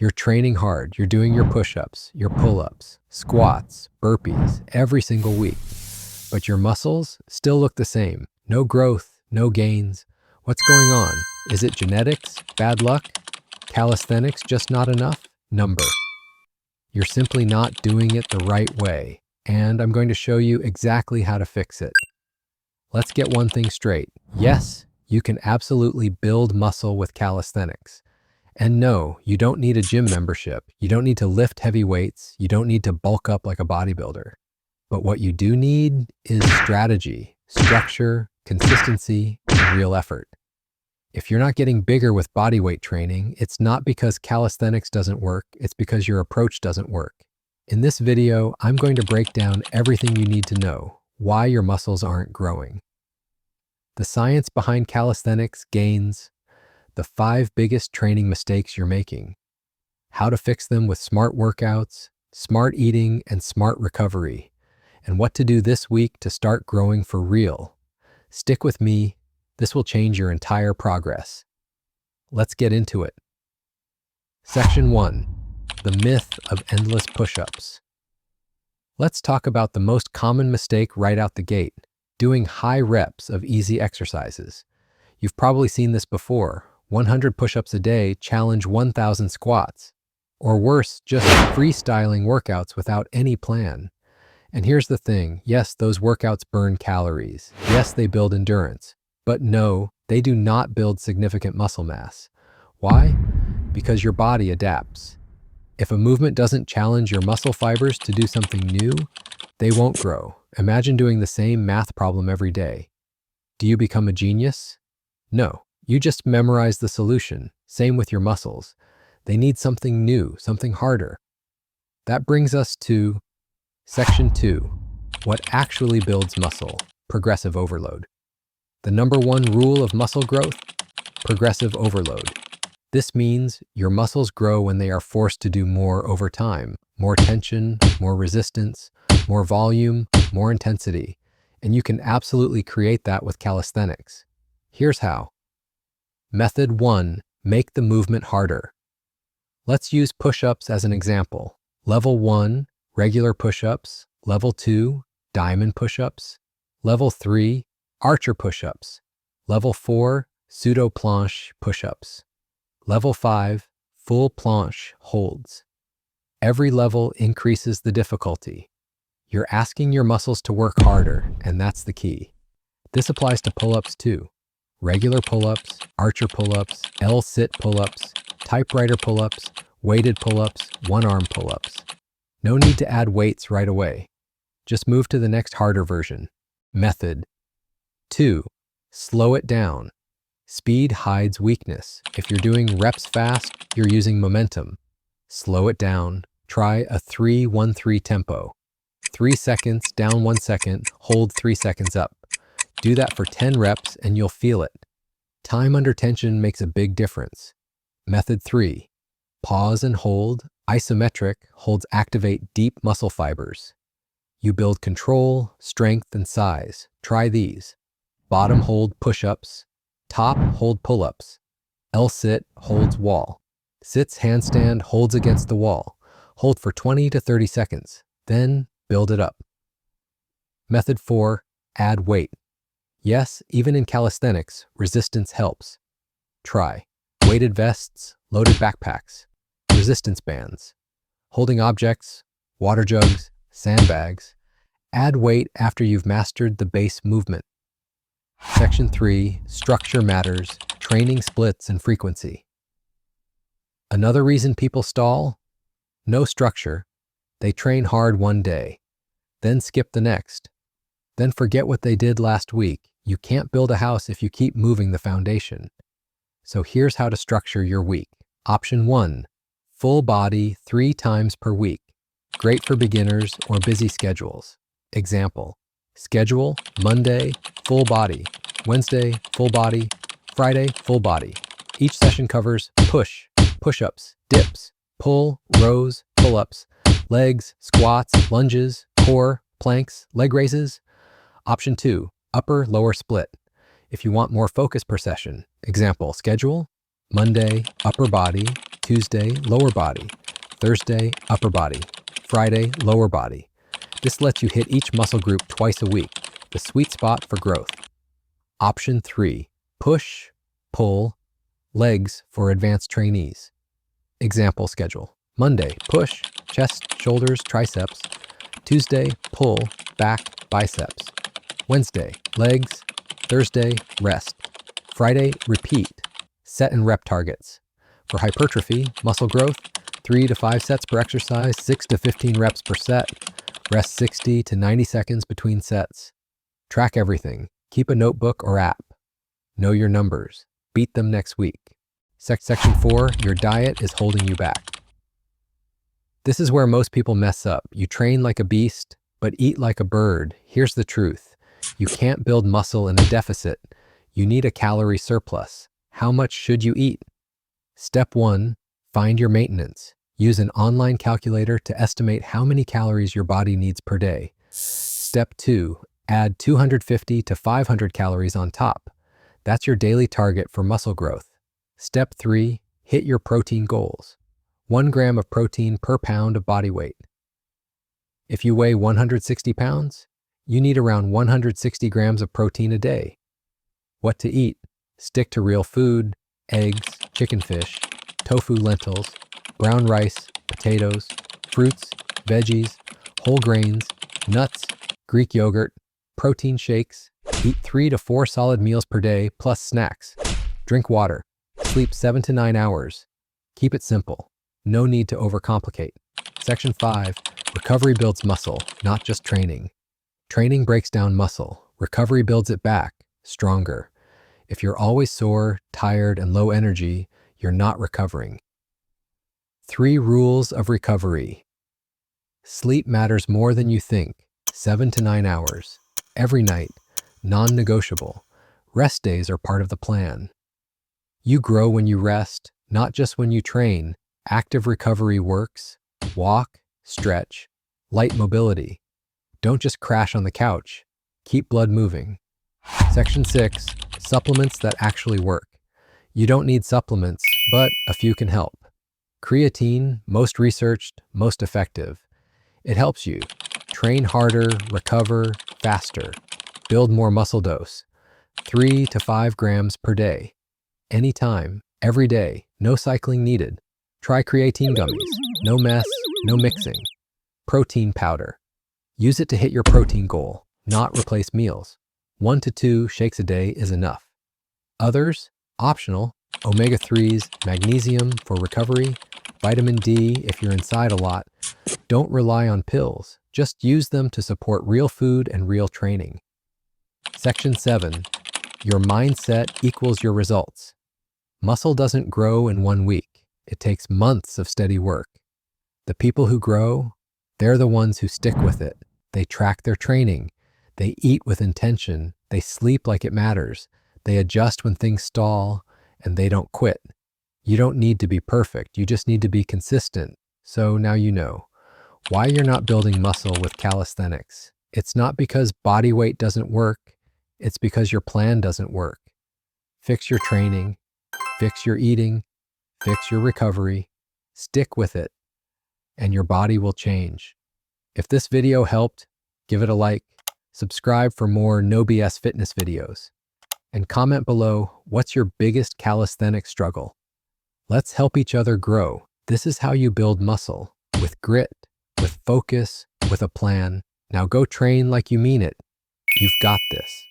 You're training hard. You're doing your push-ups, your pull-ups, squats, burpees every single week. But your muscles still look the same. No growth, no gains. What's going on? Is it genetics? Bad luck? Calisthenics just not enough? Number. You're simply not doing it the right way. And I'm going to show you exactly how to fix it. Let's get one thing straight. Yes, you can absolutely build muscle with calisthenics. And no, you don't need a gym membership. You don't need to lift heavy weights. You don't need to bulk up like a bodybuilder. But what you do need is strategy, structure, consistency, and real effort. If you're not getting bigger with bodyweight training, it's not because calisthenics doesn't work, it's because your approach doesn't work. In this video, I'm going to break down everything you need to know, why your muscles aren't growing, the science behind calisthenics gains, the 5 biggest training mistakes you're making, how to fix them with smart workouts, smart eating, and smart recovery, and what to do this week to start growing for real. Stick with me. This will change your entire progress. Let's get into it. Section 1. The myth of endless push-ups. Let's talk about the most common mistake right out the gate, doing high reps of easy exercises. You've probably seen this before. 100 push-ups a day challenge 1,000 squats. Or worse, just freestyling workouts without any plan. And here's the thing. Yes, those workouts burn calories. Yes, they build endurance. But no, they do not build significant muscle mass. Why? Because your body adapts. If a movement doesn't challenge your muscle fibers to do something new, they won't grow. Imagine doing the same math problem every day. Do you become a genius? No, you just memorize the solution. Same with your muscles. They need something new, something harder. That brings us to Section 2. What actually builds muscle? Progressive overload. The number 1 rule of muscle growth? Progressive overload. This means your muscles grow when they are forced to do more over time. More tension, more resistance, more volume, more intensity. And you can absolutely create that with calisthenics. Here's how. Method 1. Make the movement harder. Let's use push-ups as an example. Level 1, regular push-ups. Level 2, diamond push-ups. Level 3, archer push-ups. Level 4, pseudo planche push-ups. Level 5, full planche holds. Every level increases the difficulty. You're asking your muscles to work harder, and that's the key. This applies to pull-ups too. Regular pull-ups, archer pull-ups, L-sit pull-ups, typewriter pull-ups, weighted pull-ups, one-arm pull-ups. No need to add weights right away. Just move to the next harder version. Method 2. Slow it down. Speed hides weakness. If you're doing reps fast, you're using momentum. Slow it down. Try a 3-1-3 tempo. 3 seconds, down 1 second, hold 3 seconds up. Do that for 10 reps and you'll feel it. Time under tension makes a big difference. Method 3. Pause and hold. Isometric holds activate deep muscle fibers. You build control, strength, and size. Try these. Bottom hold push-ups. Top hold pull-ups. L-sit holds wall. Sits handstand holds against the wall. Hold for 20 to 30 seconds. Then build it up. Method 4. Add weight. Yes, even in calisthenics, resistance helps. Try weighted vests, loaded backpacks, resistance bands, holding objects, water jugs, sandbags. Add weight after you've mastered the base movement. Section 3. Structure matters, training splits and frequency. Another reason people stall? No structure. They train hard one day, then skip the next, then forget what they did last week. You can't build a house if you keep moving the foundation. So here's how to structure your week. Option 1. Full body 3 times per week. Great for beginners or busy schedules. Example. Schedule: Monday, full body. Wednesday, full body. Friday, full body. Each session covers push, push-ups, dips, pull, rows, pull-ups, legs, squats, lunges, core, planks, leg raises. Option 2. Upper-lower split. If you want more focus per session. Example. Schedule: Monday, upper body, Tuesday, lower body. Thursday, upper body. Friday, lower body. This lets you hit each muscle group twice a week, the sweet spot for growth. Option 3, push, pull, legs for advanced trainees. Example schedule. Monday, push, chest, shoulders, triceps. Tuesday, pull, back, biceps. Wednesday, legs. Thursday, rest. Friday, repeat. Set and rep targets. For hypertrophy, muscle growth, 3 to 5 sets per exercise, 6 to 15 reps per set. Rest 60 to 90 seconds between sets. Track everything. Keep a notebook or app. Know your numbers. Beat them next week. Section 4, your diet is holding you back. This is where most people mess up. You train like a beast, but eat like a bird. Here's the truth. You can't build muscle in a deficit. You need a calorie surplus. How much should you eat? Step 1, find your maintenance. Use an online calculator to estimate how many calories your body needs per day. Step 2, add 250 to 500 calories on top. That's your daily target for muscle growth. Step 3, hit your protein goals. 1 gram of protein per pound of body weight. If you weigh 160 pounds, you need around 160 grams of protein a day. What to eat? Stick to real food, eggs, chicken fish, tofu, lentils, brown rice, potatoes, fruits, veggies, whole grains, nuts, Greek yogurt, protein shakes. Eat 3 to 4 solid meals per day plus snacks. Drink water. Sleep 7 to 9 hours. Keep it simple. No need to overcomplicate. Section 5, recovery builds muscle, not just training. Training breaks down muscle. Recovery builds it back, stronger. If you're always sore, tired, and low energy, you're not recovering. 3 rules of recovery. Sleep matters more than you think. 7 to 9 hours. Every night. Non-negotiable. Rest days are part of the plan. You grow when you rest, not just when you train. Active recovery works. Walk, stretch, light mobility. Don't just crash on the couch. Keep blood moving. Section 6, supplements that actually work. You don't need supplements, but a few can help. Creatine, most researched, most effective. It helps you train harder, recover faster, build more muscle dose. 3 to 5 grams per day. Anytime, every day, no cycling needed. Try creatine gummies. No mess, no mixing. Protein powder. Use it to hit your protein goal, not replace meals. 1 to 2 shakes a day is enough. Others, optional, omega-3s, magnesium for recovery, vitamin D if you're inside a lot. Don't rely on pills. Just use them to support real food and real training. Section 7, your mindset equals your results. Muscle doesn't grow in 1 week. It takes months of steady work. The people who grow, they're the ones who stick with it. They track their training. They eat with intention. They sleep like it matters. They adjust when things stall, and they don't quit. You don't need to be perfect. You just need to be consistent. So now you know why you're not building muscle with calisthenics. It's not because body weight doesn't work. It's because your plan doesn't work. Fix your training. Fix your eating. Fix your recovery. Stick with it, and your body will change. If this video helped, give it a like, subscribe for more no BS fitness videos, and comment below what's your biggest calisthenics struggle. Let's help each other grow. This is how you build muscle, with grit, with focus, with a plan. Now go train like you mean it. You've got this.